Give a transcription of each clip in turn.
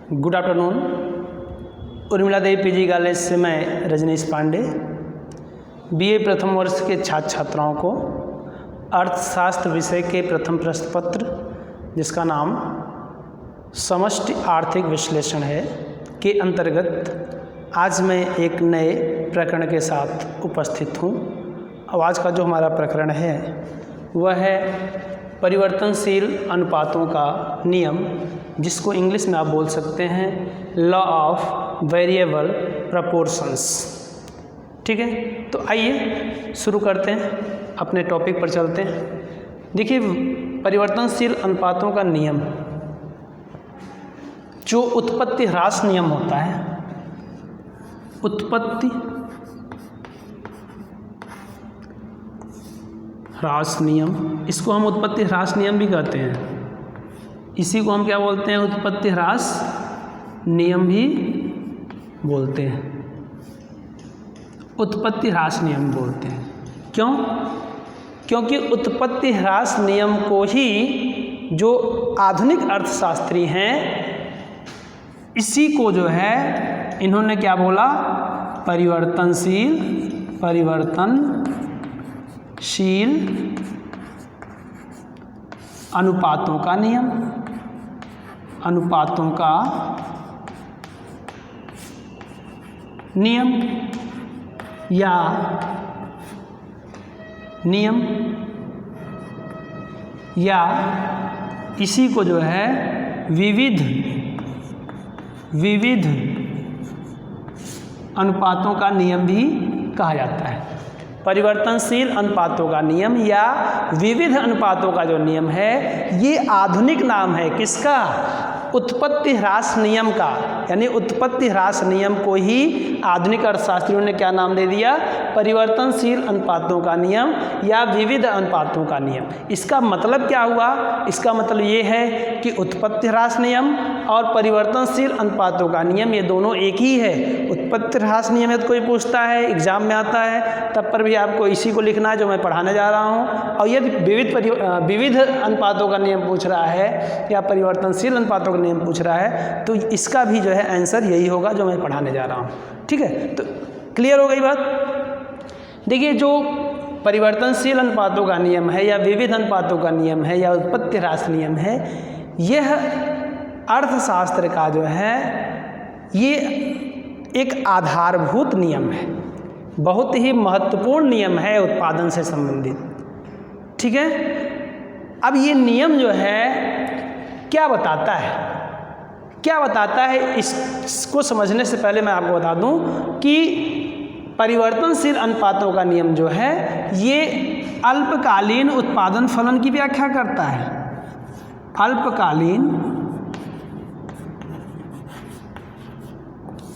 Good afternoon. Urmila Devi PG college से मैं Rajneesh Pandey BA प्रथम वर्ष के छात्र छात्राओं को अर्थशास्त्र विषय के प्रथम प्रश्न पत्र, जिसका नाम समष्टि आर्थिक विश्लेषण है, के अंतर्गत आज मैं एक नए प्रकरण के साथ उपस्थित हूँ। अब आज का जो हमारा प्रकरण है वह है परिवर्तनशील अनुपातों का नियम, जिसको इंग्लिश में आप बोल सकते हैं लॉ ऑफ वेरिएबल प्रपोर्शंस। ठीक है, तो आइए शुरू करते हैं, अपने टॉपिक पर चलते हैं। देखिए, परिवर्तनशील अनुपातों का नियम जो उत्पत्ति ह्रास नियम होता है, उत्पत्ति ह्रास नियम, इसको हम उत्पत्ति ह्रास नियम भी कहते हैं। इसी को हम क्या बोलते हैं? उत्पत्ति ह्रास नियम भी बोलते हैं, उत्पत्ति ह्रास नियम बोलते हैं। क्यों? क्योंकि उत्पत्ति ह्रास नियम को ही जो आधुनिक अर्थशास्त्री हैं, इसी को जो है इन्होंने क्या बोला? परिवर्तनशील अनुपातों का नियम, अनुपातों का नियम या नियम, या इसी को जो है विविध अनुपातों का नियम भी कहा जाता है। परिवर्तनशील अनुपातों का नियम या विविध अनुपातों का जो नियम है, ये आधुनिक नाम है किसका? उत्पत्ति ह्रास नियम का। यानी उत्पत्ति ह्रास नियम को ही आधुनिक अर्थशास्त्रियों ने क्या नाम दे दिया? परिवर्तनशील अनुपातों का नियम या विविध अनुपातों का नियम। इसका मतलब क्या हुआ? इसका मतलब ये है कि उत्पत्ति ह्रास नियम और परिवर्तनशील अनुपातों का नियम, ये दोनों एक ही है। उत्पत्ति ह्रास नियम है तो कोई पूछता है, एग्जाम में आता है, तब पर भी आपको इसी को लिखना है जो मैं पढ़ाने जा रहा हूँ। और यदि विविध अनुपातों का नियम पूछ रहा है या परिवर्तनशील अनुपातों का नियम पूछ रहा है, तो इसका भी जो है आंसर यही होगा जो मैं पढ़ाने जा रहा हूँ। ठीक है, तो क्लियर हो गई बात? देखिए, जो परिवर्तनशील अनुपातों का नियम है या विविध अनुपातों का नियम है या उत्पत्ति ह्रास नियम है, यह अर्थशास्त्र का जो है ये एक आधारभूत नियम है, बहुत ही महत्वपूर्ण नियम है उत्पादन से संबंधित। ठीक है, अब ये नियम जो है क्या बताता है? क्या बताता है, इसको समझने से पहले मैं आपको बता दूं कि परिवर्तनशील अनुपातों का नियम जो है ये अल्पकालीन उत्पादन फलन की व्याख्या करता है। अल्पकालीन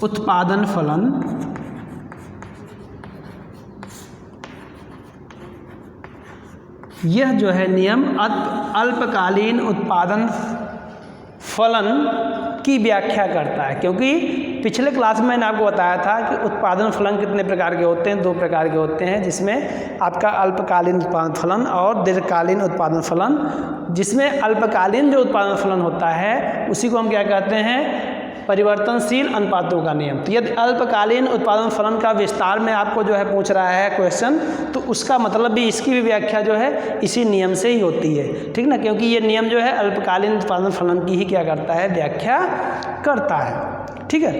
उत्पादन फलन यह जो है नियम अल्पकालीन उत्पादन फलन की व्याख्या करता है। क्योंकि पिछले क्लास में मैंने आपको बताया था कि उत्पादन फलन कितने प्रकार के होते हैं? 2 प्रकार के होते हैं, जिसमें आपका अल्पकालीन उत्पादन फलन और दीर्घकालीन उत्पादन फलन। जिसमें अल्पकालीन जो उत्पादन फलन होता है उसी को हम क्या कहते हैं? परिवर्तनशील अनुपातों का नियम। तो यदि अल्पकालीन उत्पादन फलन का विस्तार में आपको जो है पूछ रहा है क्वेश्चन, तो उसका मतलब भी, इसकी भी व्याख्या जो है इसी नियम से ही होती है। ठीक ना? क्योंकि ये नियम जो है अल्पकालीन उत्पादन फलन की ही क्या करता है? व्याख्या करता है। ठीक है,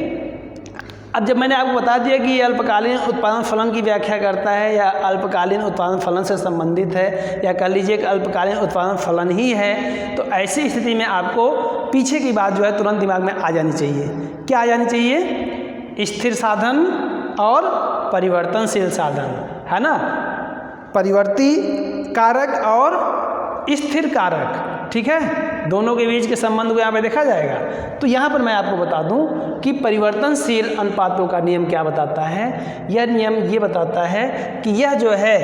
अब जब मैंने आपको बता दिया कि ये अल्पकालीन उत्पादन फलन की व्याख्या करता है या अल्पकालीन उत्पादन फलन से संबंधित है, या कह लीजिए कि अल्पकालीन उत्पादन फलन ही है, तो ऐसी स्थिति में आपको पीछे की बात जो है तुरंत दिमाग में आ जानी चाहिए। क्या आ जानी चाहिए? स्थिर साधन और परिवर्तनशील साधन, है ना? परिवर्ती कारक और स्थिर कारक। ठीक है, दोनों के बीच के संबंध को यहाँ पे देखा जाएगा। तो यहाँ पर मैं आपको बता दूं कि परिवर्तनशील अनुपातों का नियम क्या बताता है। यह नियम ये बताता है कि यह जो है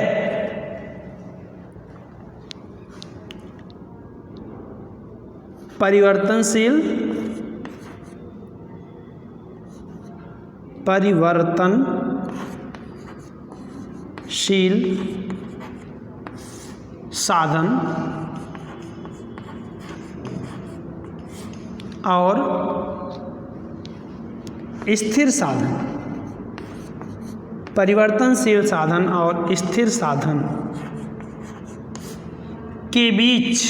परिवर्तनशील साधन और स्थिर साधन, परिवर्तनशील साधन और स्थिर साधन के बीच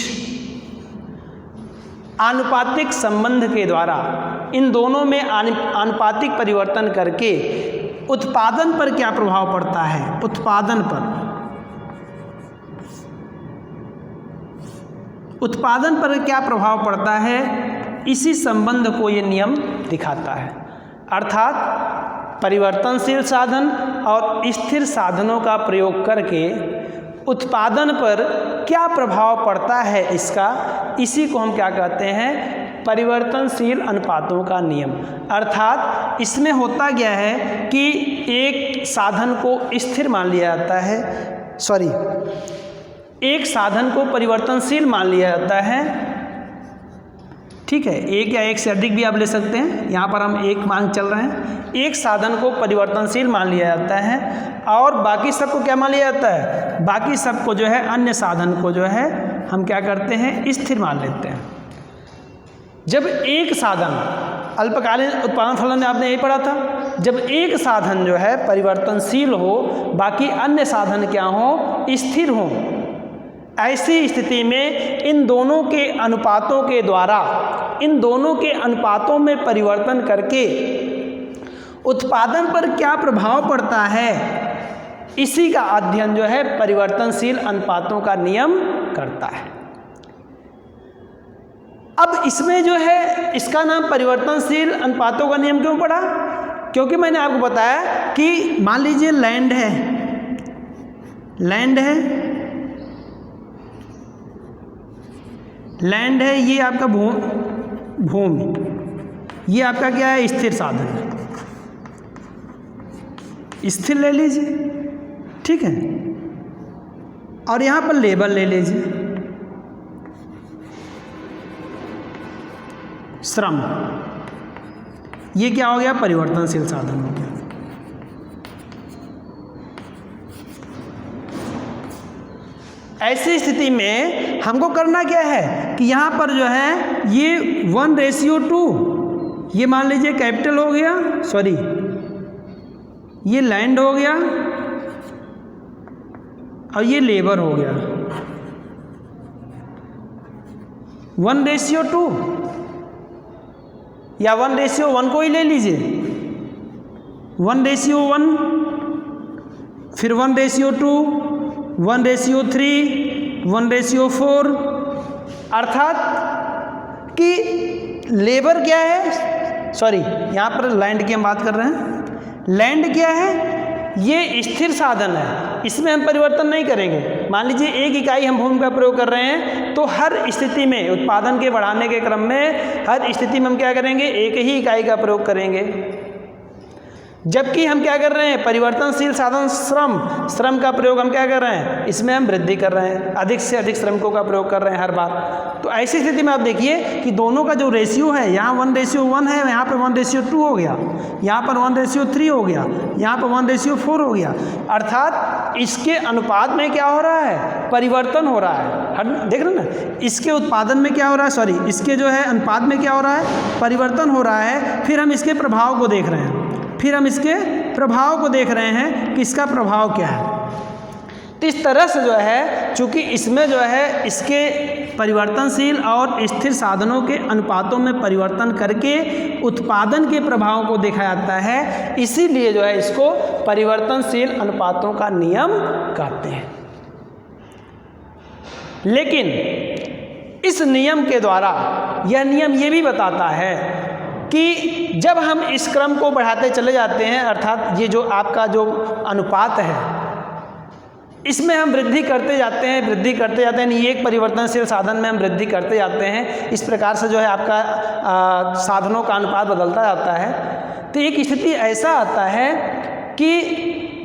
आनुपातिक संबंध के द्वारा इन दोनों में आनुपातिक परिवर्तन करके उत्पादन पर क्या प्रभाव पड़ता है, उत्पादन पर क्या प्रभाव पड़ता है, इसी संबंध को ये नियम दिखाता है। अर्थात परिवर्तनशील साधन और स्थिर साधनों का प्रयोग करके उत्पादन पर क्या प्रभाव पड़ता है इसका, इसी को हम क्या कहते हैं, परिवर्तनशील अनुपातों का नियम। अर्थात इसमें होता क्या है कि एक साधन को स्थिर मान लिया जाता है, एक साधन को परिवर्तनशील मान लिया जाता है, ठीक है, एक या एक से अधिक भी आप ले सकते हैं, यहाँ पर हम एक मान चल रहे हैं। एक साधन को परिवर्तनशील मान लिया जाता है और बाकी सबको क्या मान लिया जाता है, बाकी सबको जो है अन्य साधन को जो है हम क्या करते हैं, स्थिर मान लेते हैं। जब एक साधन अल्पकालीन उत्पादन फलन में आपने यही पढ़ा था, जब एक साधन जो है परिवर्तनशील हो, बाकी अन्य साधन क्या हो, स्थिर हो, ऐसी स्थिति में इन दोनों के अनुपातों के द्वारा, इन दोनों के अनुपातों में परिवर्तन करके उत्पादन पर क्या प्रभाव पड़ता है, इसी का अध्ययन जो है परिवर्तनशील अनुपातों का नियम करता है। अब इसमें जो है इसका नाम परिवर्तनशील अनुपातों का नियम क्यों पड़ा, क्योंकि मैंने आपको बताया कि मान लीजिए लैंड है, ये आपका भूमि, ये आपका क्या है, स्थिर साधन है, स्थिर ले लीजिए, ठीक है, और यहाँ पर लेबर ले लीजिए, श्रम, ये क्या हो गया, परिवर्तनशील साधन हो गया। ऐसी स्थिति में हमको करना क्या है कि यहाँ पर जो है ये 1:2, ये मान लीजिए कैपिटल हो गया, ये लैंड हो गया और ये लेबर हो गया, 1:2 या 1:1 को ही ले लीजिए, 1:1, फिर 1:2, 1:3, 1:4, अर्थात कि लेबर क्या है, यहाँ पर लैंड की हम बात कर रहे हैं, लैंड क्या है, ये स्थिर साधन है, इसमें हम परिवर्तन नहीं करेंगे। मान लीजिए एक इकाई हम भूमि का प्रयोग कर रहे हैं, तो हर स्थिति में उत्पादन के बढ़ाने के क्रम में हर स्थिति में हम क्या करेंगे, एक ही इकाई का प्रयोग करेंगे। जबकि हम क्या कर रहे हैं, परिवर्तनशील साधन श्रम का प्रयोग हम क्या कर रहे हैं, इसमें हम वृद्धि कर रहे हैं, अधिक से अधिक श्रमिकों का प्रयोग कर रहे हैं हर बार। तो ऐसी स्थिति में आप देखिए कि दोनों का जो रेशियो है, यहाँ 1:1 है, यहाँ पर 1:2 हो गया, यहाँ पर 1:3 हो गया, यहाँ पर 1:4 हो गया, अर्थात इसके अनुपात में क्या हो रहा है, परिवर्तन हो रहा है। देख रहे हैं ना, इसके उत्पादन में क्या हो रहा है, इसके जो है अनुपात में क्या हो रहा है, परिवर्तन हो रहा है। फिर हम इसके प्रभाव को देख रहे हैं, कि इसका प्रभाव क्या है। तो इस तरह से जो है, चूंकि इसमें जो है इसके परिवर्तनशील और स्थिर साधनों के अनुपातों में परिवर्तन करके उत्पादन के प्रभाव को देखा जाता है, इसीलिए जो है इसको परिवर्तनशील अनुपातों का नियम कहते हैं। लेकिन इस नियम के द्वारा यह नियम ये भी बताता है कि जब हम इस क्रम को बढ़ाते चले जाते हैं, अर्थात ये जो आपका जो अनुपात है, इसमें हम वृद्धि करते जाते हैं, यानी एक परिवर्तनशील साधन में हम वृद्धि करते जाते हैं। इस प्रकार से जो है आपका साधनों का अनुपात बदलता जाता है। तो एक स्थिति ऐसा आता है कि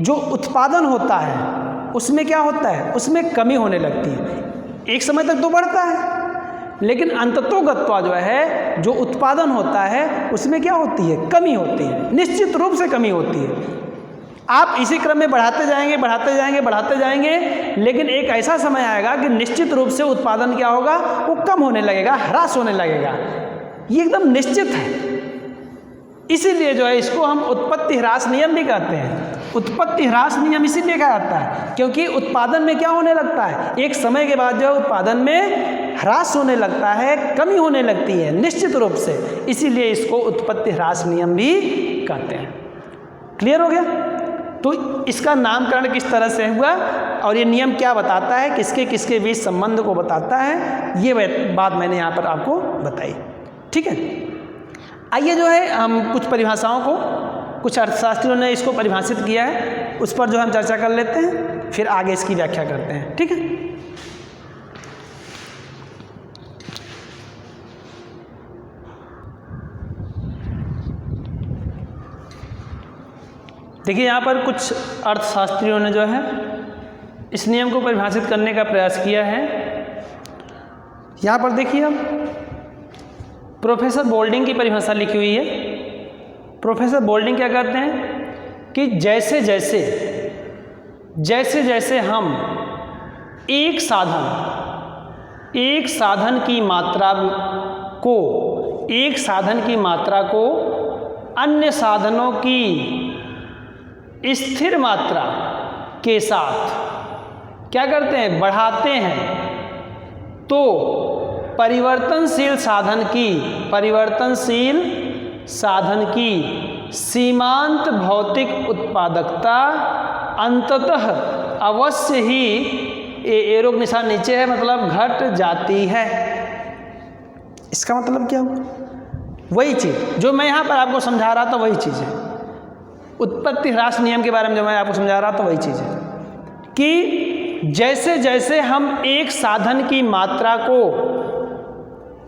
जो उत्पादन होता है उसमें क्या होता है, उसमें कमी होने लगती है। एक समय तक तो बढ़ता है, लेकिन अंततोगत्वा जो है जो उत्पादन होता है उसमें क्या होती है, कमी होती है, निश्चित रूप से कमी होती है। आप इसी क्रम में बढ़ाते जाएंगे, लेकिन एक ऐसा समय आएगा कि निश्चित रूप से उत्पादन क्या होगा, वो कम होने लगेगा, ह्रास होने लगेगा। ये एकदम निश्चित है, इसीलिए जो है इसको हम उत्पत्ति ह्रास नियम भी कहते हैं। उत्पत्ति ह्रास नियम इसीलिए कहा जाता है क्योंकि उत्पादन में क्या होने लगता है, एक समय के बाद जो है उत्पादन में ह्रास होने लगता है, कमी होने लगती है निश्चित रूप से, इसीलिए इसको उत्पत्ति ह्रास नियम भी कहते हैं। क्लियर हो गया? तो इसका नामकरण किस तरह से हुआ और ये नियम क्या बताता है, किसके किसके बीच संबंध को बताता है, ये बात मैंने यहाँ पर आपको बताई। ठीक है, आइए जो है हम कुछ परिभाषाओं को, कुछ अर्थशास्त्रियों ने इसको परिभाषित किया है, उस पर जो हम चर्चा कर लेते हैं, फिर आगे इसकी व्याख्या करते हैं। ठीक है, देखिए यहाँ पर कुछ अर्थशास्त्रियों ने जो है इस नियम को परिभाषित करने का प्रयास किया है। यहाँ पर देखिए हम प्रोफेसर बोल्डिंग की परिभाषा लिखी हुई है। प्रोफेसर बोल्डिंग क्या कहते हैं कि जैसे जैसे हम एक साधन की मात्रा को अन्य साधनों की स्थिर मात्रा के साथ क्या करते हैं, बढ़ाते हैं, तो परिवर्तनशील साधन की सीमांत भौतिक उत्पादकता अंततः अवश्य ही, एरो निशान नीचे है, मतलब घट जाती है। इसका मतलब क्या हुआ, वही चीज़ जो मैं यहाँ पर आपको समझा रहा था, वही चीज़ है। उत्पत्ति ह्रास नियम के बारे में जो मैं आपको समझा रहा था वही चीज़ है कि जैसे जैसे हम एक साधन की मात्रा को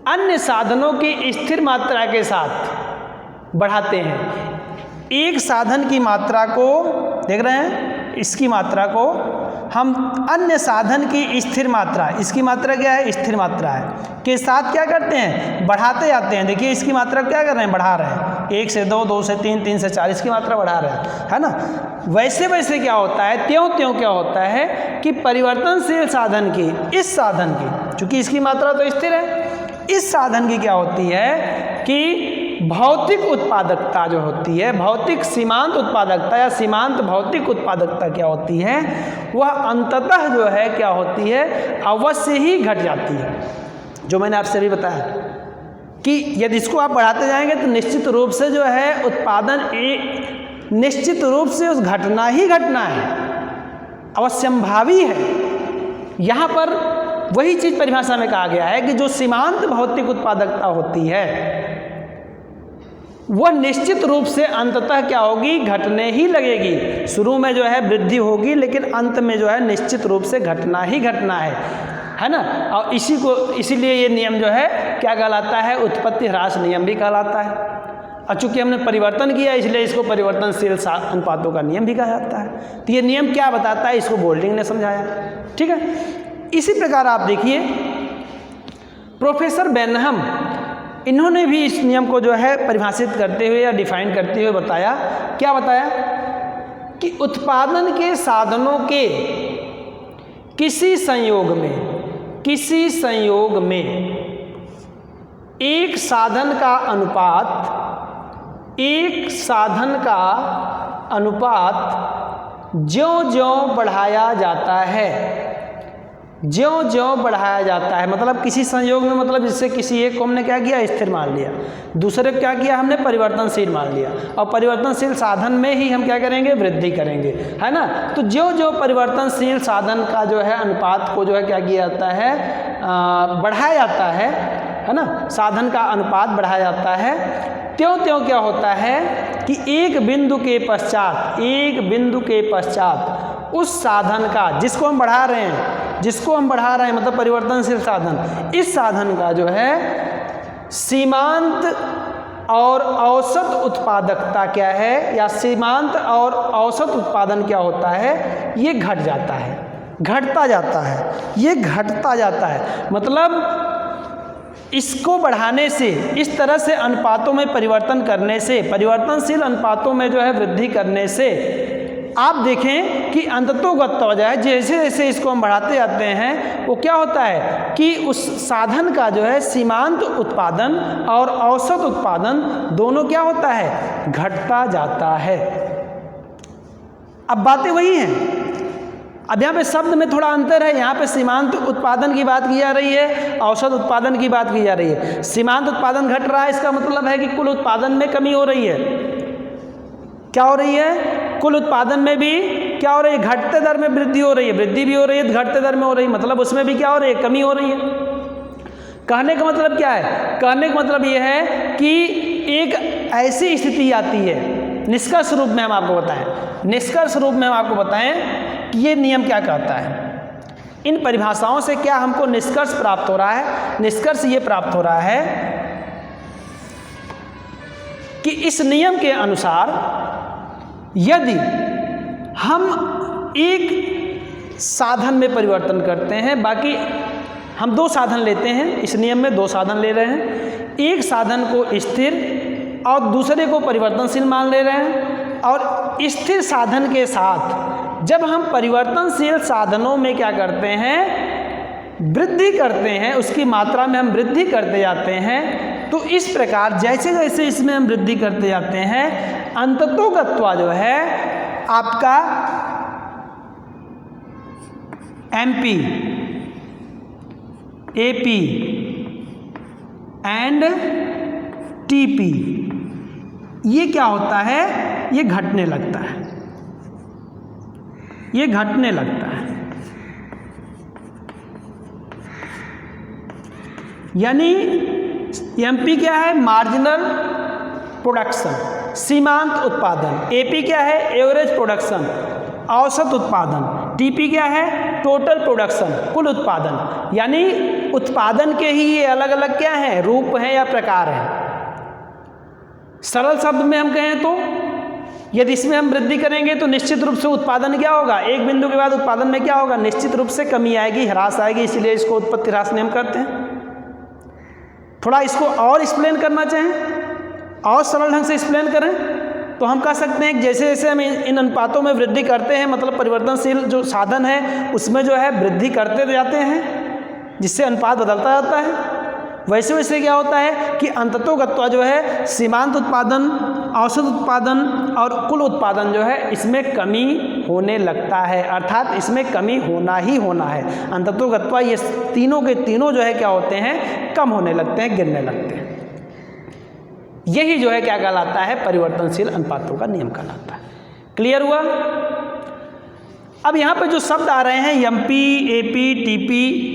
अन्य साधनों की स्थिर मात्रा के साथ बढ़ाते हैं, एक साधन की मात्रा को देख रहे हैं, इसकी मात्रा को हम अन्य साधन की स्थिर मात्रा, इसकी मात्रा क्या है, स्थिर मात्रा है, के साथ क्या करते हैं, बढ़ाते जाते हैं। देखिए इसकी मात्रा क्या कर रहे हैं, बढ़ा रहे हैं, 1 से 2, 2 से 3, 3 से 4, इसकी मात्रा बढ़ा रहे हैं, है ना। वैसे वैसे क्या होता है, त्यों त्यों क्या होता है कि परिवर्तनशील साधन की, इस साधन की, चूंकि इसकी मात्रा तो स्थिर है, इस साधन की क्या होती है कि भौतिक उत्पादकता जो होती है, भौतिक सीमांत उत्पादकता या सीमांत भौतिक उत्पादकता क्या होती है, वह अंततः जो है क्या होती है, अवश्य ही घट जाती है। जो मैंने आपसे अभी बताया कि यदि इसको आप बढ़ाते जाएंगे तो निश्चित रूप से जो है उत्पादन निश्चित रूप से उस घटना ही घटना है, अवश्यंभावी है। यहाँ पर वही चीज़ परिभाषा में कहा गया है कि जो सीमांत भौतिक उत्पादकता होती है वह निश्चित रूप से अंततः क्या होगी, घटने ही लगेगी। शुरू में जो है वृद्धि होगी, लेकिन अंत में जो है निश्चित रूप से घटना ही घटना है ना। और इसीलिए ये नियम जो है क्या कहलाता है, उत्पत्ति ह्रास नियम भी कहलाता है। और चूंकि हमने परिवर्तन किया इसलिए इसको परिवर्तनशील अनुपातों का नियम भी कहा जाता है। तो ये नियम क्या बताता है, इसको बोल्डिंग ने समझाया। ठीक है, इसी प्रकार आप देखिए प्रोफेसर बेनहम, इन्होंने भी इस नियम को जो है परिभाषित करते हुए या डिफाइन करते हुए बताया, क्या बताया कि उत्पादन के साधनों के किसी संयोग में एक साधन का अनुपात ज्यों-ज्यों बढ़ाया जाता है, मतलब किसी संयोग में, मतलब जिससे किसी एक को हमने क्या किया, स्थिर मान लिया, दूसरे को क्या किया हमने, परिवर्तनशील मान लिया, और परिवर्तनशील साधन में ही हम क्या करेंगे, वृद्धि करेंगे, है ना। तो जो परिवर्तनशील साधन का जो है अनुपात को जो है क्या किया जाता है, बढ़ाया जाता है ना, साधन का अनुपात बढ़ाया जाता है, त्यों क्या होता है कि एक बिंदु के पश्चात उस साधन का, जिसको हम बढ़ा रहे हैं मतलब परिवर्तनशील साधन, इस साधन का जो है सीमांत और औसत उत्पादकता क्या है, या सीमांत और औसत उत्पादन क्या होता है, ये घटता जाता है। मतलब इसको बढ़ाने से, इस तरह से अनुपातों में परिवर्तन करने से, परिवर्तनशील अनुपातों में जो है वृद्धि करने से आप देखें कि अंततोगत्वा जो है जैसे जैसे इसको हम बढ़ाते जाते हैं वो क्या होता है कि उस साधन का जो है सीमांत उत्पादन और औसत उत्पादन दोनों क्या होता है, घटता जाता है। अब बातें वही हैं, अब यहाँ पे शब्द में थोड़ा अंतर है। यहाँ पे सीमांत उत्पादन की बात की जा रही है, औसत उत्पादन की बात की जा रही है। सीमांत उत्पादन घट रहा है, इसका मतलब है कि कुल उत्पादन में कमी हो रही है। क्या हो रही है, कुल उत्पादन में भी क्या हो रही है, घटते दर में वृद्धि हो रही है। वृद्धि भी हो रही है, घटते दर में हो रही है, मतलब उसमें भी क्या हो रही है, कमी हो रही है। कहने का मतलब क्या है, कहने का मतलब यह है कि एक ऐसी स्थिति आती है, निष्कर्ष रूप में हम आपको बताएं, निष्कर्ष रूप में हम आपको बताएं कि ये नियम क्या कहता है। इन परिभाषाओं से क्या हमको निष्कर्ष प्राप्त हो रहा है, निष्कर्ष ये प्राप्त हो रहा है कि इस नियम के अनुसार यदि हम एक साधन में परिवर्तन करते हैं, बाकी हम दो साधन लेते हैं, इस नियम में दो साधन ले रहे हैं, एक साधन को स्थिर और दूसरे को परिवर्तनशील मान ले रहे हैं, और स्थिर साधन के साथ जब हम परिवर्तनशील साधनों में क्या करते हैं, वृद्धि करते हैं, उसकी मात्रा में हम वृद्धि करते जाते हैं, तो इस प्रकार जैसे जैसे इसमें हम वृद्धि करते जाते हैं, अंततोगत्वा जो है आपका MP, AP एंड TP ये क्या होता है, ये घटने लगता है, ये घटने लगता है। यानी MP क्या है, मार्जिनल प्रोडक्शन, सीमांत उत्पादन। AP क्या है, एवरेज प्रोडक्शन, औसत उत्पादन। TP क्या है, टोटल प्रोडक्शन, कुल उत्पादन। यानी उत्पादन के ही ये अलग अलग क्या हैं, रूप हैं या प्रकार हैं। सरल शब्द में हम कहें तो यदि इसमें हम वृद्धि करेंगे तो निश्चित रूप से उत्पादन क्या होगा, एक बिंदु के बाद उत्पादन में क्या होगा, निश्चित रूप से कमी आएगी, ह्रास आएगी, इसलिए इसको उत्पत्ति ह्रास नियम कहते हैं। थोड़ा इसको और एक्सप्लेन करना चाहें और सरल ढंग से एक्सप्लेन करें तो हम कह सकते हैं कि जैसे जैसे हम इन अनुपातों में वृद्धि करते हैं, मतलब परिवर्तनशील जो साधन है उसमें जो है वृद्धि करते जाते हैं, जिससे अनुपात बदलता जाता है, वैसे वैसे क्या होता है कि अंततोगत्वा जो है सीमांत उत्पादन, औसत उत्पादन और कुल उत्पादन जो है इसमें कमी होने लगता है, अर्थात इसमें कमी होना ही होना है। अंततोगत्वा ये तीनों के तीनों जो है क्या होते हैं, कम होने लगते हैं, गिरने लगते हैं। यही जो है क्या कहलाता है, परिवर्तनशील अनुपातों का नियम कहलाता है। क्लियर हुआ? अब यहाँ पे जो शब्द आ रहे हैं MP, AP, TP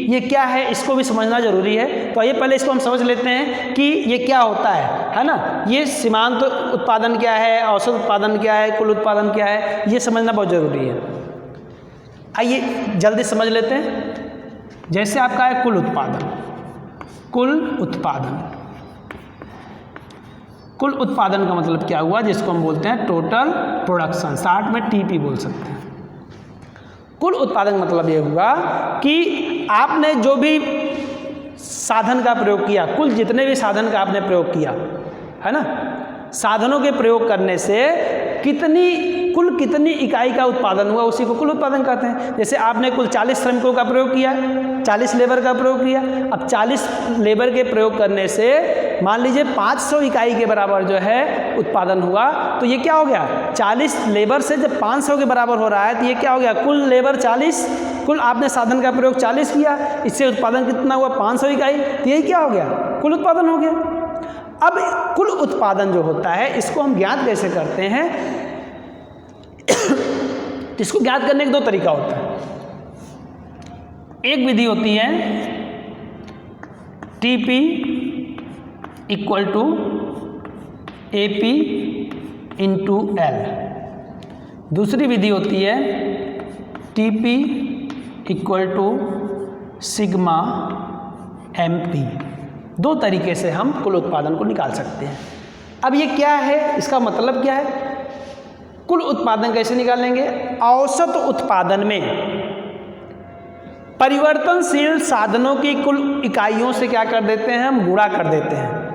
ये क्या है, इसको भी समझना जरूरी है। तो आइए पहले इसको हम समझ लेते हैं कि ये क्या होता है ना। ये सीमांत उत्पादन क्या है, औसत उत्पादन क्या है, कुल उत्पादन क्या है, ये समझना बहुत ज़रूरी है। आइए जल्दी समझ लेते हैं। जैसे आपका है कुल उत्पादन, कुल उत्पादन, कुल उत्पादन का मतलब क्या हुआ, जिसको हम बोलते हैं टोटल प्रोडक्शन, शॉर्ट में TP बोल सकते हैं। कुल उत्पादन मतलब ये हुआ कि आपने जो भी साधन का प्रयोग किया, कुल जितने भी साधन का आपने प्रयोग किया है ना, साधनों के प्रयोग करने से कुल कितनी इकाई का उत्पादन हुआ, उसी को कुल उत्पादन कहते हैं। जैसे आपने कुल 40 श्रमिकों का प्रयोग किया, 40 लेबर का प्रयोग किया। अब 40 लेबर के प्रयोग करने से मान लीजिए 500 इकाई के बराबर जो है उत्पादन हुआ, तो ये क्या हो गया, 40 लेबर से जब 500 के बराबर हो रहा है तो ये क्या हो गया, कुल लेबर 40, कुल आपने साधन का प्रयोग 40 किया, इससे उत्पादन कितना हुआ, 500 इकाई, तो यही क्या हो गया, कुल उत्पादन हो गया। अब कुल उत्पादन जो होता है इसको हम ज्ञात कैसे करते हैं, इसको ज्ञात करने के दो तरीका होता है। एक विधि होती है TP equal to AP into L, दूसरी विधि होती है TP equal to sigma MP। दो तरीके से हम कुल उत्पादन को निकाल सकते हैं। अब ये क्या है, इसका मतलब क्या है, कुल उत्पादन कैसे निकालेंगे, औसत उत्पादन में परिवर्तनशील साधनों की कुल इकाइयों से क्या कर देते हैं, हम गुणा कर देते हैं।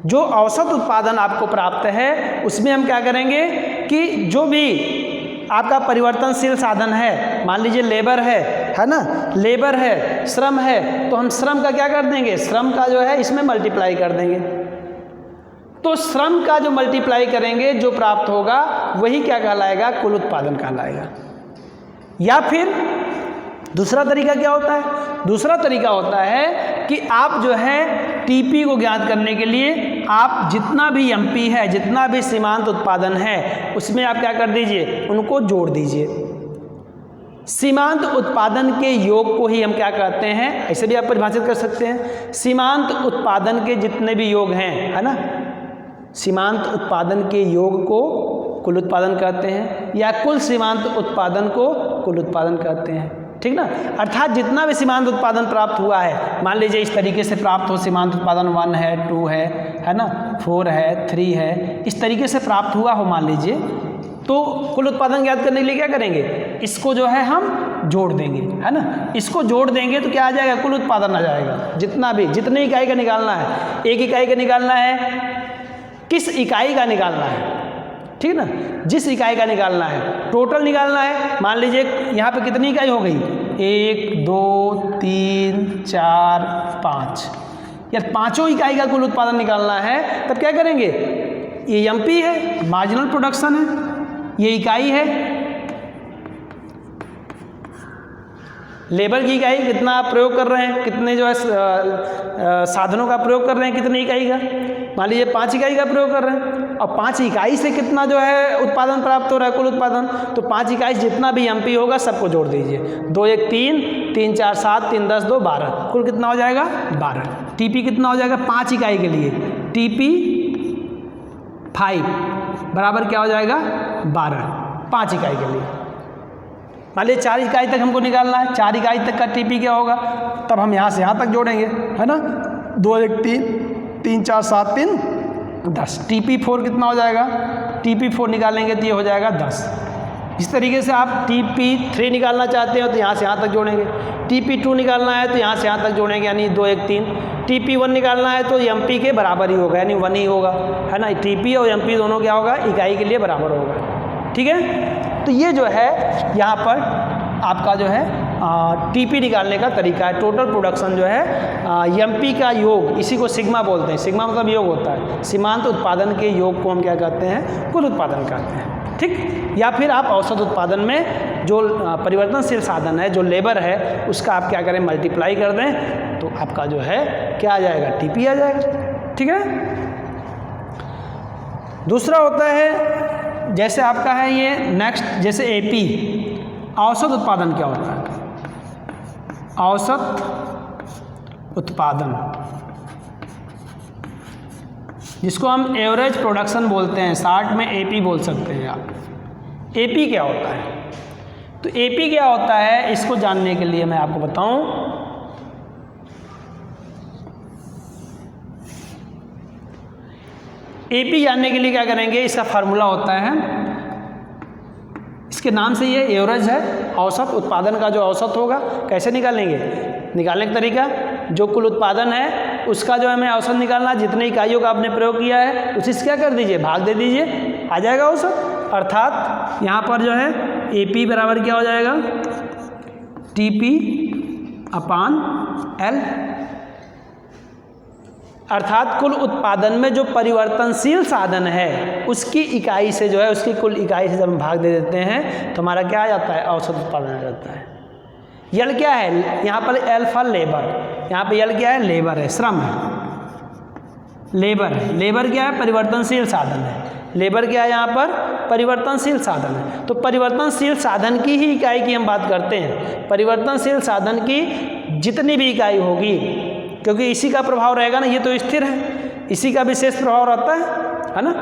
जो औसत उत्पादन आपको प्राप्त है उसमें हम क्या करेंगे कि जो भी आपका परिवर्तनशील साधन है, मान लीजिए लेबर है ना, लेबर है, श्रम है, तो हम श्रम का क्या कर देंगे, श्रम का जो है इसमें मल्टीप्लाई कर देंगे। तो श्रम का जो मल्टीप्लाई करेंगे जो प्राप्त होगा वही क्या कहलाएगा, कुल उत्पादन कहलाएगा। या फिर दूसरा तरीका क्या होता है, दूसरा तरीका होता है कि आप जो है टीपी को ज्ञात करने के लिए आप जितना भी एमपी है, जितना भी सीमांत उत्पादन है, उसमें आप क्या कर दीजिए, उनको जोड़ दीजिए। सीमांत उत्पादन के योग को ही हम क्या कहते हैं, ऐसे भी आप परिभाषित कर सकते हैं, सीमांत उत्पादन के जितने भी योग हैं, है ना, सीमांत उत्पादन के योग को कुल उत्पादन कहते हैं, या कुल सीमांत उत्पादन को कुल उत्पादन कहते हैं, ठीक ना। अर्थात जितना भी सीमांत उत्पादन प्राप्त हुआ है, मान लीजिए इस तरीके से प्राप्त हो, सीमांत उत्पादन 1 है, 2 है ना, 4 है, 3 है, इस तरीके से प्राप्त हुआ हो मान लीजिए, तो कुल उत्पादन ज्ञात करने के लिए क्या करेंगे, इसको जो है हम जोड़ देंगे, है ना। इसको जोड़ देंगे तो क्या आ जाएगा, कुल उत्पादन आ जाएगा। जितना भी, जितने इकाई का निकालना है, एक इकाई का निकालना है, किस इकाई का निकालना है, ठीक ना, जिस इकाई का निकालना है, टोटल निकालना है। मान लीजिए यहाँ पे कितनी इकाई हो गई, 1 2 3 4 5, यार पांचों इकाई का कुल उत्पादन निकालना है, तब क्या करेंगे, ये एमपी है, मार्जिनल प्रोडक्शन है, ये इकाई है, लेबर की इकाई कितना आप प्रयोग कर रहे हैं, कितने जो है साधनों का प्रयोग कर रहे हैं, कितनी इकाई का, मान लीजिए 5 इकाई का प्रयोग कर रहे हैं, और 5 इकाई से कितना जो है उत्पादन प्राप्त हो रहा है, कुल उत्पादन, तो 5 इकाई जितना भी एमपी होगा सबको जोड़ दीजिए। 2 1 3, 3 4 7, 3 10 2 12, कुल कितना हो जाएगा 12। टीपी कितना हो जाएगा 5 इकाई के लिए, टीपी 5 बराबर क्या हो जाएगा 12, 5 इकाई के लिए। मान लीजिए 4 इकाई तक हमको निकालना है, 4 इकाई तक का टीपी क्या होगा, तब हम यहाँ से यहाँ तक जोड़ेंगे, है ना, 2 1 3, 3 4 7 3 10, टीपी 4 कितना हो जाएगा, टीपी 4 निकालेंगे तो ये हो जाएगा 10। इस तरीके से आप टीपी 3 निकालना चाहते हो तो यहाँ से यहाँ तक जोड़ेंगे, टीपी 2 निकालना है तो यहाँ से यहाँ तक जोड़ेंगे, यानी 2 1 3, टीपी 1 निकालना है तो एमपी के बराबर ही होगा, यानी 1 ही होगा, है ना, टीपी और एमपी दोनों क्या होगा, इकाई के लिए बराबर होगा, ठीक है। तो ये जो है यहाँ पर आपका जो है टीपी निकालने का तरीका है। टोटल प्रोडक्शन जो है एमपी का योग, इसी को सिग्मा बोलते हैं, सिग्मा मतलब योग होता है, सीमांत उत्पादन के योग को हम क्या कहते हैं, कुल उत्पादन कहते हैं, ठीक। या फिर आप औसत उत्पादन में जो परिवर्तनशील साधन है, जो लेबर है, उसका आप क्या करें, मल्टीप्लाई कर दें, तो आपका जो है क्या आ जाएगा, टीपी आ जाएगा, ठीक है। दूसरा होता है जैसे आपका है ये नेक्स्ट, जैसे एपी, औसत उत्पादन क्या होता है, औसत उत्पादन, जिसको हम एवरेज प्रोडक्शन बोलते हैं, शॉर्ट में एपी बोल सकते हैं आप। एपी क्या होता है, तो एपी क्या होता है, इसको जानने के लिए मैं आपको बताऊं, एपी जानने के लिए क्या करेंगे, इसका फार्मूला होता है, इसके नाम से ये एवरेज है, औसत उत्पादन का जो औसत होगा, कैसे निकालेंगे, निकालने का तरीका, जो कुल उत्पादन है उसका जो हमें औसत निकालना, जितने इकाइयों का आपने प्रयोग किया है उसी से क्या कर दीजिए, भाग दे दीजिए, आ जाएगा औसत। अर्थात यहाँ पर जो है एपी बराबर क्या हो जाएगा, टीपी अपान एल, अर्थात कुल उत्पादन में जो परिवर्तनशील साधन है उसकी इकाई से जो है, उसकी कुल इकाई से जब हम भाग दे देते हैं तो हमारा क्या आ जाता है, औसत उत्पादन आ जाता है। यल क्या है, यहाँ पर एल फॉर लेबर, यहाँ पे यल क्या है, लेबर है, श्रम है, लेबर है, लेबर क्या है, परिवर्तनशील साधन है, लेबर क्या है यहाँ पर, परिवर्तनशील साधन है। तो परिवर्तनशील साधन की ही इकाई की हम बात करते हैं, परिवर्तनशील साधन की जितनी भी इकाई होगी, क्योंकि इसी का प्रभाव रहेगा ना, ये तो स्थिर है, इसी का विशेष प्रभाव रहता है ना।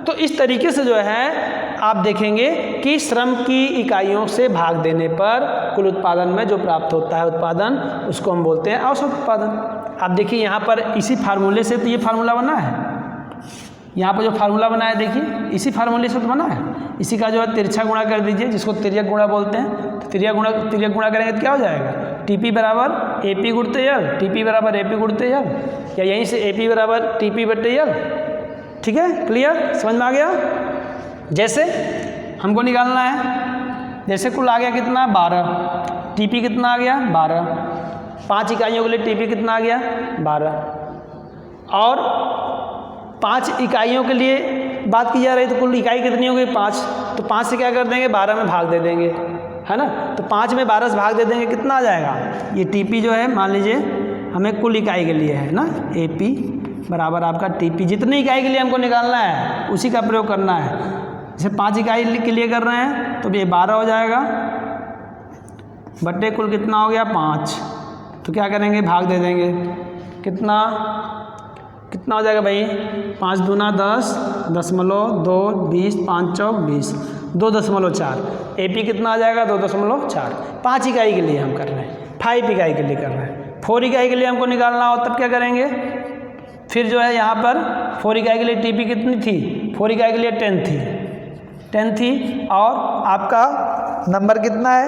तो इस तरीके से जो है आप देखेंगे कि श्रम की इकाइयों से भाग देने पर कुल उत्पादन में जो प्राप्त होता है उत्पादन, उसको हम बोलते हैं औसत उत्पादन। आप देखिए यहाँ पर इसी फार्मूले से तो ये फार्मूला बना है, यहाँ पर जो फार्मूला बना है देखिए इसी फार्मूले से तो बना है, इसी का जो है तिरछा गुणा कर दीजिए, जिसको तिर्यक गुणा बोलते हैं। तो तिर्यक गुणा करेंगे तो क्या हो जाएगा, टीपी बराबर एपी गुणते यल, टीपी बराबर एपी गुणते यल, या यहीं से एपी बराबर टीपी बटे यल, ठीक है, क्लियर, समझ में आ गया। जैसे हमको निकालना है जैसे कुल आ गया कितना 12, टीपी कितना आ गया 12, 5 इकाइयों के लिए टीपी कितना आ गया 12, और 5 इकाइयों के लिए बात की जा रही तो कुल इकाई कितनी हो गई 5, तो 5 से क्या कर देंगे 12 में भाग दे देंगे, है ना। तो 5 में 12 से भाग दे देंगे, कितना आ जाएगा, ये टीपी जो है मान लीजिए हमें कुल इकाई के लिए है ना, AP बराबर आपका टीपी, जितनी इकाई के लिए हमको निकालना है उसी का प्रयोग करना है। जैसे 5 इकाई के लिए कर रहे हैं तो ये 12 हो जाएगा बट्टे कुल कितना हो गया 5, तो क्या करेंगे भाग दे देंगे, कितना हो जाएगा भाई 5 दूना 10, 10.2, 20, 5 चौक 20, 2.4, AP कितना आ जाएगा 2.4। 5 इकाई के लिए हम कर रहे हैं, 5 इकाई के लिए कर रहे हैं। 4 इकाई के लिए हमको निकालना हो तब क्या करेंगे, फिर जो है यहाँ पर 4 इकाई के लिए टीपी कितनी थी, 4 इकाई के लिए 10 थी और आपका नंबर कितना है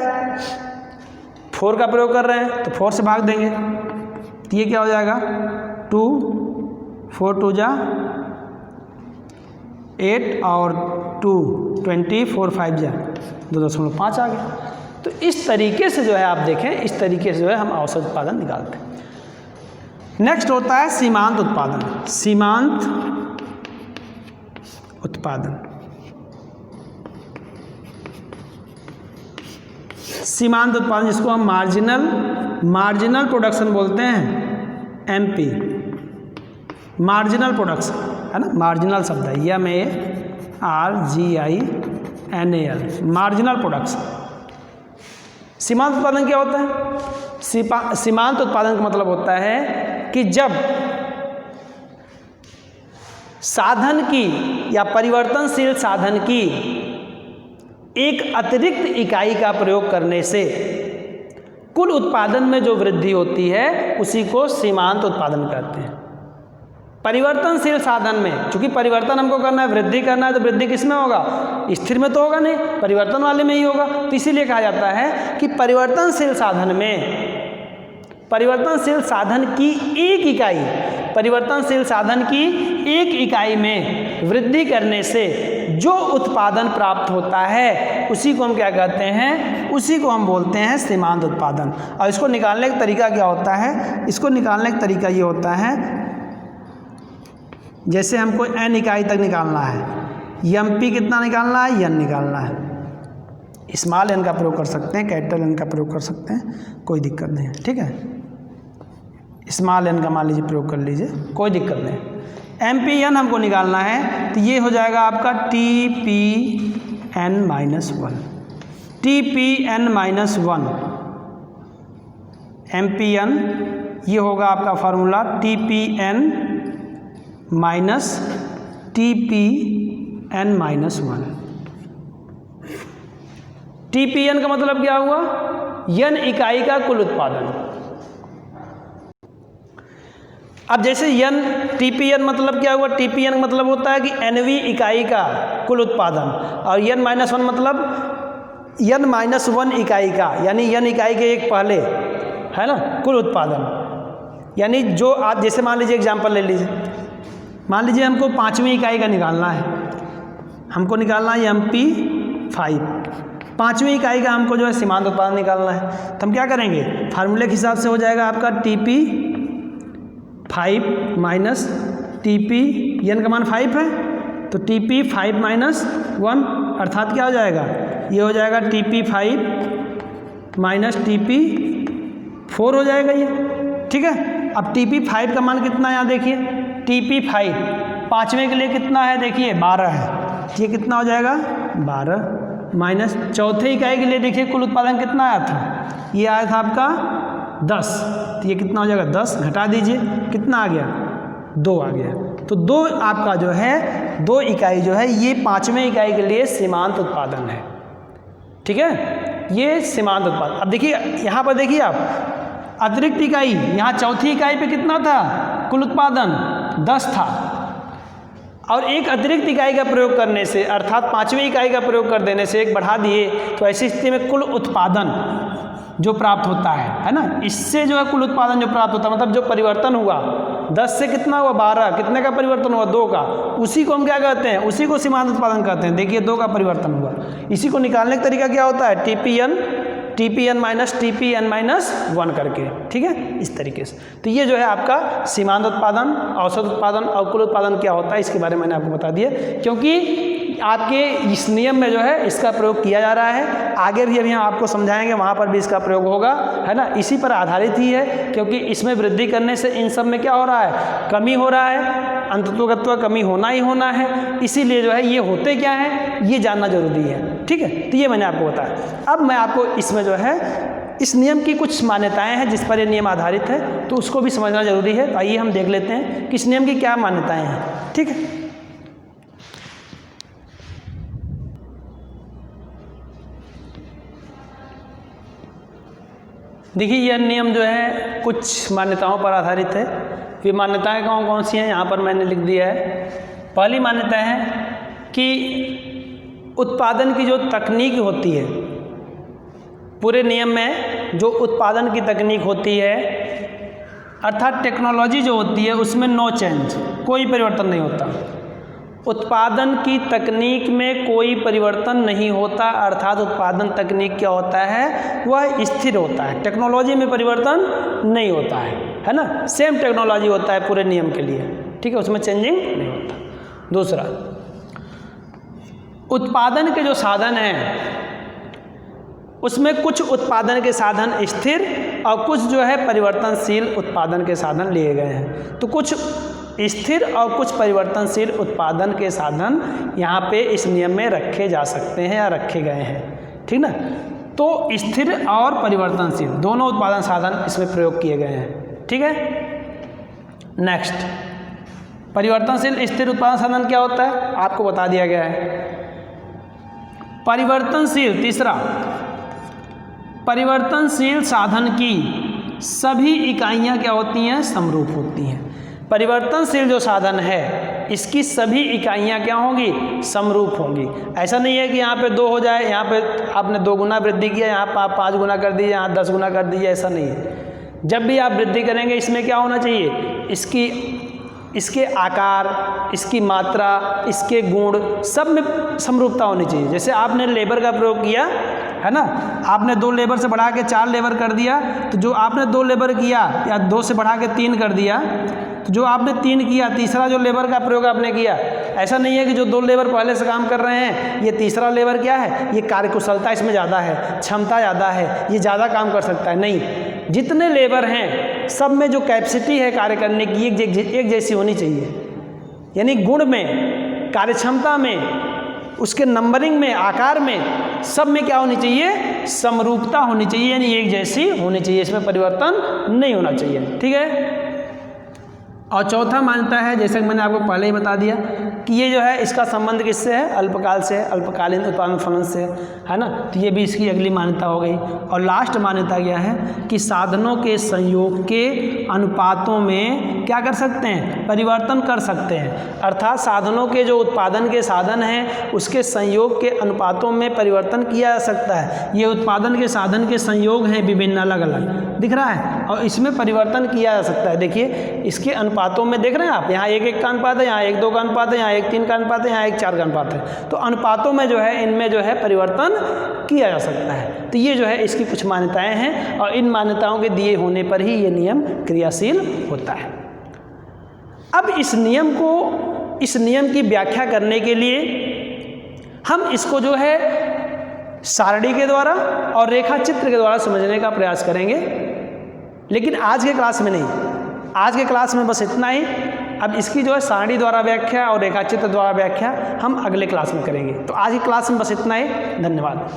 4 का प्रयोग कर रहे हैं तो 4 से भाग देंगे, तो ये क्या हो जाएगा 2, 4 2 जा 8 और 2 20, 4 5 जा 2.5 आ गया। तो इस तरीके से जो है आप देखें, इस तरीके से जो है हम औसत उत्पादन निकालते हैं। नेक्स्ट होता है सीमांत उत्पादन। सीमांत उत्पादन, सीमांत उत्पादन जिसको हम मार्जिनल प्रोडक्शन बोलते हैं, MP मार्जिनल प्रोडक्शन, है ना, मार्जिनल शब्द है, MARGINAL मार्जिनल प्रोडक्शन। सीमांत उत्पादन क्या होता है, सीमांत उत्पादन का मतलब होता है कि जब साधन की या परिवर्तनशील साधन की एक अतिरिक्त इकाई का प्रयोग करने से कुल उत्पादन में जो वृद्धि होती है उसी को सीमांत उत्पादन कहते हैं। परिवर्तनशील साधन में, चूंकि परिवर्तन हमको करना है, वृद्धि करना है, तो वृद्धि किस में होगा, स्थिर में तो होगा नहीं, परिवर्तन वाले में ही होगा। तो इसीलिए कहा जाता है कि परिवर्तनशील साधन में, परिवर्तनशील साधन की एक इकाई में वृद्धि करने से जो उत्पादन प्राप्त होता है उसी को हम क्या कहते हैं, उसी को हम बोलते हैं सीमांत उत्पादन। और इसको निकालने का तरीका क्या होता है, इसको निकालने का तरीका ये होता है, जैसे हमको n इकाई तक निकालना है, MP कितना निकालना है, n निकालना है। स्मॉल n का प्रयोग कर सकते हैं, कैपिटल N का प्रयोग कर सकते हैं, कोई दिक्कत नहीं है, ठीक है। स्मॉल n का मान लीजिए प्रयोग कर लीजिए, कोई दिक्कत नहीं। MPN हमको निकालना है तो ये हो जाएगा आपका TPN-1, TPN-1 MPN, ये होगा आपका फार्मूला TPN-1। TPN का मतलब क्या हुआ, n इकाई का कुल उत्पादन। अब जैसे TPN मतलब क्या हुआ, TPN मतलब होता है कि nवीं इकाई का कुल उत्पादन, और n-1 मतलब n-1 इकाई का, यानी n इकाई के एक पहले, है ना, कुल उत्पादन। यानी जो आप जैसे मान लीजिए एग्जांपल ले लीजिए, मान लीजिए हमको 5वीं इकाई का निकालना है, हमको निकालना है MP5, 5वीं इकाई का हमको जो है सीमांत उत्पादन निकालना है। तो हम क्या करेंगे, फार्मूले के हिसाब से हो जाएगा आपका TP5 माइनस TP, n का मान 5 है तो TP5-1 अर्थात क्या हो जाएगा, ये हो जाएगा TP5 माइनस TP4 हो जाएगा ये, ठीक है। अब TP5 का मान कितना है, यहाँ देखिए TP5 5वें के लिए कितना है, देखिए 12 है, ये कितना हो जाएगा 12 माइनस चौथे इकाई के लिए देखिए कुल उत्पादन कितना आया था, ये आया था आपका 10, तो ये कितना हो जाएगा 10, घटा दीजिए कितना आ गया 2 आ गया। तो 2 आपका जो है 2 इकाई जो है ये 5वें इकाई के लिए सीमांत उत्पादन है, ठीक है, ये सीमांत उत्पादन। अब देखिए यहाँ पर देखिए आप अतिरिक्त इकाई, यहाँ चौथी इकाई पे कितना था कुल उत्पादन 10 था, और एक अतिरिक्त इकाई का प्रयोग करने से अर्थात 5वीं इकाई का प्रयोग कर देने से एक बढ़ा दिए, तो ऐसी स्थिति में कुल उत्पादन जो प्राप्त होता है ना, इससे जो है कुल उत्पादन जो प्राप्त होता है, मतलब जो परिवर्तन हुआ 10 से कितना हुआ 12, कितने का परिवर्तन हुआ 2 का, उसी को हम क्या कहते हैं, उसी को सीमांत उत्पादन कहते हैं। देखिए 2 का परिवर्तन हुआ, इसी को निकालने का तरीका क्या होता है, TPN माइनस TPN माइनस 1 करके, ठीक है, इस तरीके से। तो ये जो है आपका सीमांत उत्पादन, औसत उत्पादन और कुल उत्पादन क्या होता है, इसके बारे में मैंने आपको बता दिया, क्योंकि आपके इस नियम में जो है इसका प्रयोग किया जा रहा है। आगे भी अभी हम आपको समझाएंगे, वहाँ पर भी इसका प्रयोग होगा, है ना, इसी पर आधारित ही है, क्योंकि इसमें वृद्धि करने से इन सब में क्या हो रहा है, कमी हो रहा है, अंततोगत्वा कमी होना ही होना है। इसीलिए जो है ये होते क्या है, ये जानना जरूरी है, ठीक है। तो ये मैंने आपको बताया। अब मैं आपको इसमें जो है इस नियम की कुछ मान्यताएं हैं जिस पर ये नियम आधारित है, तो उसको भी समझना जरूरी है। तो आइए हम देख लेते हैं कि इस नियम की क्या मान्यताएं हैं, ठीक है। देखिए यह नियम जो है कुछ मान्यताओं पर आधारित है। ये मान्यताएं कौन कौन सी हैं, यहाँ पर मैंने लिख दिया है। पहली मान्यता है कि उत्पादन की जो तकनीक होती है, पूरे नियम में जो उत्पादन की तकनीक होती है, अर्थात टेक्नोलॉजी जो होती है, उसमें नो चेंज, कोई परिवर्तन नहीं होता। उत्पादन की तकनीक में कोई परिवर्तन नहीं होता, अर्थात उत्पादन तकनीक क्या होता है, वह स्थिर होता है, टेक्नोलॉजी में परिवर्तन नहीं होता है ना, सेम टेक्नोलॉजी होता है पूरे नियम के लिए, ठीक है, उसमें चेंजिंग नहीं होता। दूसरा, उत्पादन के जो साधन हैं उसमें कुछ उत्पादन के साधन स्थिर और कुछ जो है परिवर्तनशील उत्पादन के साधन लिए गए हैं। तो कुछ स्थिर और कुछ परिवर्तनशील उत्पादन के साधन यहाँ पे इस नियम में रखे जा सकते हैं या रखे गए हैं, ठीक ना। तो स्थिर और परिवर्तनशील दोनों उत्पादन साधन इसमें प्रयोग किए गए हैं, ठीक है। नेक्स्ट, परिवर्तनशील स्थिर उत्पादन साधन क्या होता है, आपको बता दिया गया है। परिवर्तनशील, तीसरा, परिवर्तनशील साधन की सभी इकाइयाँ क्या होती हैं, समरूप होती हैं। परिवर्तनशील जो साधन है इसकी सभी इकाइयाँ क्या होंगी, समरूप होंगी। ऐसा नहीं है कि यहाँ पे 2 हो जाए, यहाँ पे आपने 2 गुना वृद्धि किया, यहाँ पर आप 5 गुना कर दीजिए, यहाँ 10 गुना कर दीजिए, ऐसा नहीं है। जब भी आप वृद्धि करेंगे इसमें क्या होना चाहिए, इसके आकार, इसकी मात्रा, इसके गुण, सब में समरूपता होनी चाहिए। जैसे आपने लेबर का प्रयोग किया है ना, आपने 2 लेबर से बढ़ा के 4 लेबर कर दिया, तो जो आपने 2 लेबर किया या 2 से बढ़ा के 3 कर दिया, तो जो आपने 3 किया, तीसरा जो लेबर का प्रयोग आपने किया, ऐसा नहीं है कि जो 2 लेबर पहले से काम कर रहे हैं, ये तीसरा लेबर क्या है, ये कार्यकुशलता इसमें ज़्यादा है, क्षमता ज़्यादा है, ये ज़्यादा काम कर सकता है। नहीं, जितने लेबर हैं सब में जो कैपेसिटी है कार्य करने की एक जैसी होनी चाहिए। यानी गुण में, कार्यक्षमता में, उसके नंबरिंग में, आकार में, सब में क्या होनी चाहिए, समरूपता होनी चाहिए, यानी एक जैसी होनी चाहिए, इसमें परिवर्तन नहीं होना चाहिए, ठीक है। और चौथा मान्यता है, जैसे मैंने आपको पहले ही बता दिया कि ये जो है इसका संबंध किससे है, अल्पकाल से, अल्पकालीन उत्पादन फलन से, है ना। तो ये भी इसकी अगली मान्यता हो गई। और लास्ट मान्यता क्या है कि साधनों के संयोग के अनुपातों में क्या कर सकते हैं, परिवर्तन कर सकते हैं। अर्थात साधनों के जो उत्पादन के साधन हैं उसके संयोग के अनुपातों में परिवर्तन किया जा सकता है। ये उत्पादन के साधन के संयोग हैं विभिन्न, अलग अलग दिख रहा है, और इसमें परिवर्तन किया जा सकता है। देखिए इसके अनुपातों में देख रहे हैं आप, यहाँ 1-1 का अनुपात है, यहाँ 1-2 का अनुपात है, यहाँ 1-3 का अनुपात है, यहाँ 1-4 का अनुपात है। तो अनुपातों में जो है, इनमें जो है परिवर्तन किया जा सकता है। तो ये जो है इसकी कुछ मान्यताएं हैं, और इन मान्यताओं के दिए होने पर ही ये नियम क्रियाशील होता है। अब इस नियम की व्याख्या करने के लिए हम इसको जो है सारणी के द्वारा और रेखा चित्र के द्वारा समझने का प्रयास करेंगे, लेकिन आज के क्लास में नहीं। आज के क्लास में बस इतना ही। अब इसकी जो है सारणी द्वारा व्याख्या और रेखाचित्र द्वारा व्याख्या हम अगले क्लास में करेंगे। तो आज की क्लास में बस इतना ही। धन्यवाद।